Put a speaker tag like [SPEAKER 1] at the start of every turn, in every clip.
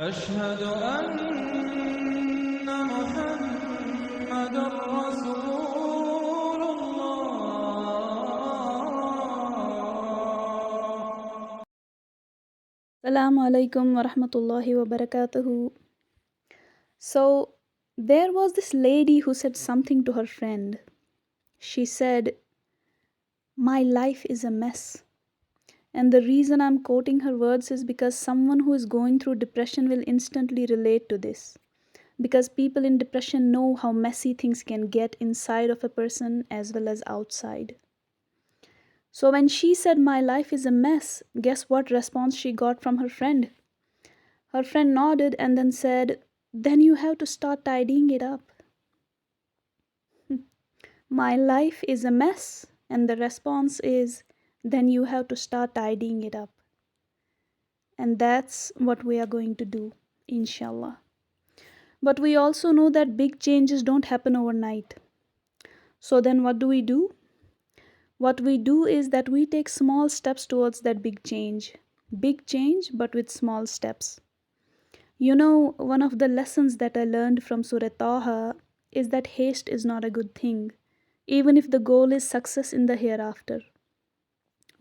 [SPEAKER 1] أشهد أن محمد رسول الله.
[SPEAKER 2] Assalamu alaikum wa rahmatullahi wa barakatuhu. So, there was this lady who said something to her friend. She said, "My life is a mess." And the reason I'm quoting her words is because someone who is going through depression will instantly relate to this. Because people in depression know how messy things can get inside of a person as well as outside. So, when she said, "My life is a mess," guess what response she got from her friend? Her friend nodded and then said, "Then you have to start tidying it up." My life is a mess. And the response is, "Then you have to start tidying it up." And that's what we are going to do, inshallah. But we also know that big changes don't happen overnight. So then what do? What we do is that we take small steps towards that big change. Big change, but with small steps. You know, one of the lessons that I learned from Surah Taha is that haste is not a good thing, even if the goal is success in the hereafter.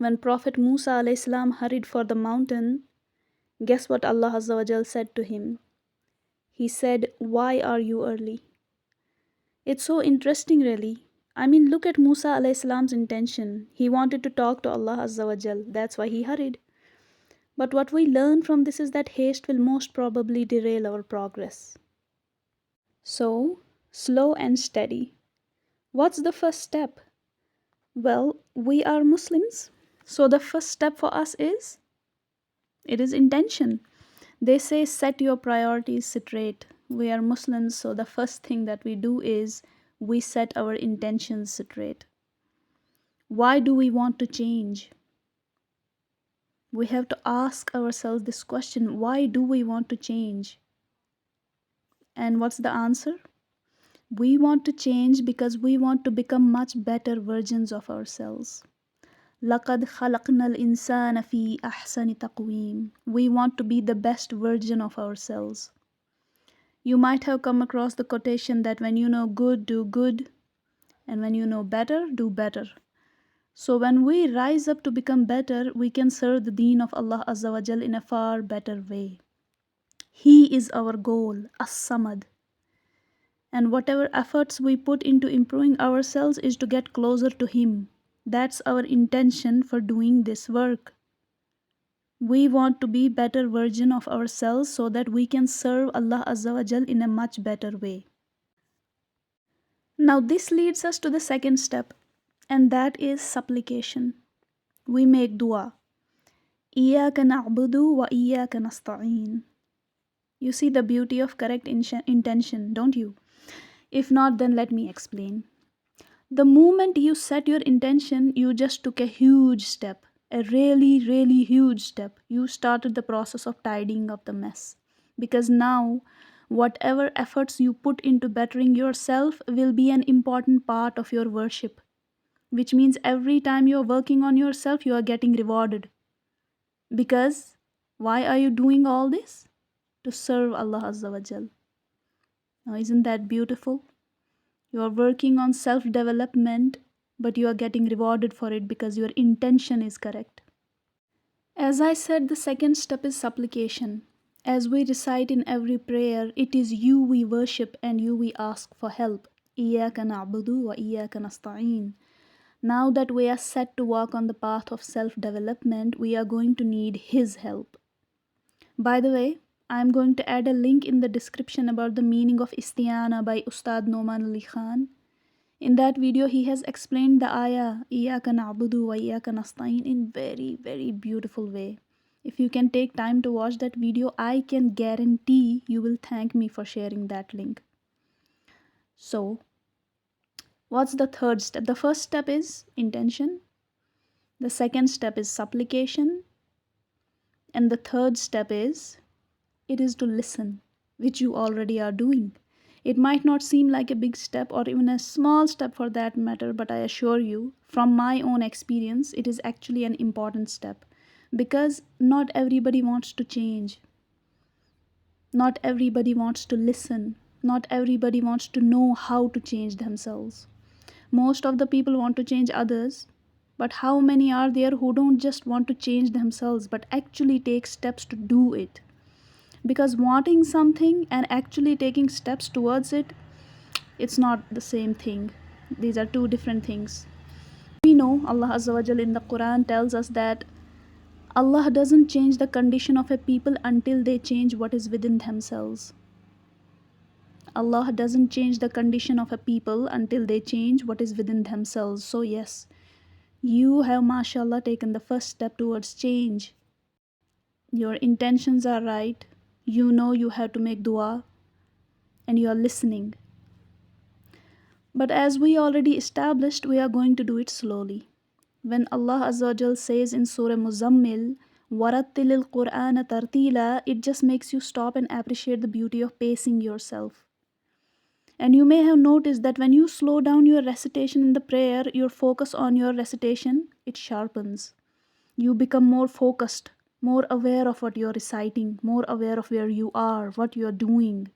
[SPEAKER 2] When Prophet Musa alayhis salam hurried for the mountain, guess what Allah Azza wa Jal said to him? He said, "Why are you early?" It's so interesting, really. I mean, look at Musa alayhis salam's intention. He wanted to talk to Allah Azza wa Jal. That's why he hurried. But what we learn from this is that haste will most probably derail our progress. So, slow and steady. What's the first step? Well, we are Muslims, so the first step for us is intention. They say set your priorities straight. We are Muslims, so the first thing that we do is we set our intentions straight. Why do we want to change? We have to ask ourselves this question: why do we want to change? And what's the answer? We want to change because we want to become much better versions of ourselves. لَقَدْ خَلَقْنَا الْإِنسَانَ فِي أَحْسَنِ تَقْوِيمٍ. We want to be the best version of ourselves. You might have come across the quotation that when you know good, do good, and when you know better, do better. So when we rise up to become better, we can serve the deen of Allah Azza wa Jal in a far better way. He is our goal, As-Samad. And whatever efforts we put into improving ourselves is to get closer to Him. That's our intention for doing this work. We want to be better version of ourselves so that we can serve Allah Azza wa Jal in a much better way. Now this leads us to the second step, and that is supplication. We make dua. إِيَّاكَ نَعْبُدُ وَإِيَّاكَ نَسْتَعِينُ. You see the beauty of correct intention, don't you? If not, then let me explain. The moment you set your intention, you just took a huge step, a really, really huge step. You started the process of tidying up the mess. Because now, whatever efforts you put into bettering yourself will be an important part of your worship. Which means every time you're working on yourself, you are getting rewarded. Because why are you doing all this? To serve Allah Azza wa Jal. Now, isn't that beautiful? You are working on self-development, but you are getting rewarded for it because your intention is correct. As I said, the second step is supplication. As we recite in every prayer, it is you we worship and you we ask for help. إِيَّاكَ نَعْبُدُ وَإِيَّاكَ نَسْتَعِينُ. Now that we are set to walk on the path of self-development, we are going to need His help. By the way, I am going to add a link in the description about the meaning of Isti'ana by Ustad Noman Ali Khan. In that video, he has explained the ayah, إِيَّاكَ نَعْبُدُ وَإِيَّاكَ نَسْتَعِينُ, in very, very beautiful way. If you can take time to watch that video, I can guarantee you will thank me for sharing that link. So, what's the third step? The first step is intention. The second step is supplication. And the third step is, it is to listen, which you already are doing. It might not seem like a big step or even a small step for that matter, but I assure you, from my own experience, it is actually an important step. Because not everybody wants to change. Not everybody wants to listen. Not everybody wants to know how to change themselves. Most of the people want to change others, but how many are there who don't just want to change themselves but actually take steps to do it? Because wanting something and actually taking steps towards it, it's not the same thing. These are two different things. We know Allah Azza wa Jal in the Quran tells us that Allah doesn't change the condition of a people until they change what is within themselves. Allah doesn't change the condition of a people until they change what is within themselves. So yes, you have mashallah taken the first step towards change. Your intentions are right. You know you have to make dua and you are listening. But as we already established, we are going to do it slowly. When Allah Azza wa Jal says in Surah Muzammil, وَرَتِّلِ الْقُرْآنَ تَرْتِيلًا, it just makes you stop and appreciate the beauty of pacing yourself. And you may have noticed that when you slow down your recitation in the prayer, your focus on your recitation, it sharpens. You become more focused, more aware of what you're reciting, more aware of where you are, what you're doing.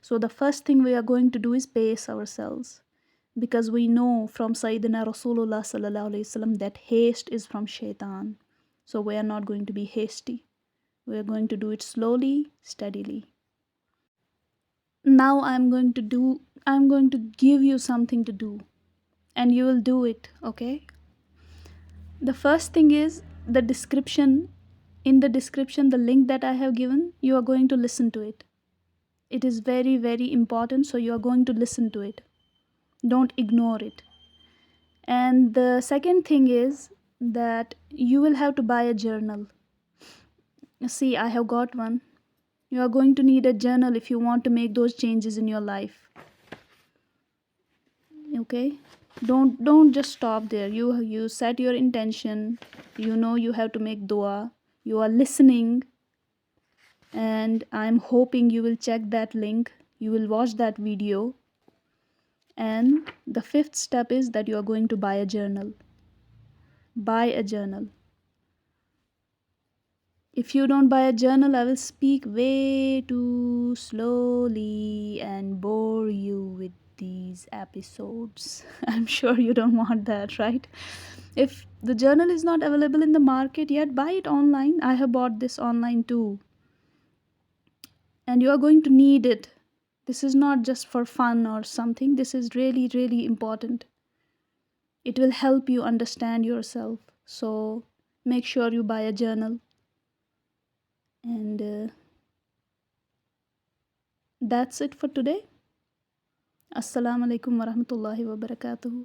[SPEAKER 2] So the first thing we are going to do is pace ourselves. Because we know from Sayyidina Rasulullah sallallahu alaihi wasallam that haste is from shaitan. So we are not going to be hasty. We are going to do it slowly, steadily. Now I'm going to give you something to do. And you will do it, okay? The first thing is the description. In the description, the link that I have given, you are going to listen to it. It is very, very important, so you are going to listen to it. Don't ignore it. And the second thing is that you will have to buy a journal. See, I have got one. You are going to need a journal if you want to make those changes in your life. Okay? Don't just stop there. You set your intention. You know you have to make dua. You are listening. And I'm hoping you will check that link. You will watch that video. And the fifth step is that you are going to buy a journal. Buy a journal. If you don't buy a journal, I will speak way too slowly and bore you with these episodes. I'm sure you don't want that, right? If the journal is not available in the market yet, buy it online. I have bought this online too. And you are going to need it. This is not just for fun or something. This is really, really important. It will help you understand yourself. So make sure you buy a journal. And that's it for today. Assalamu alaikum warahmatullahi wabarakatuh.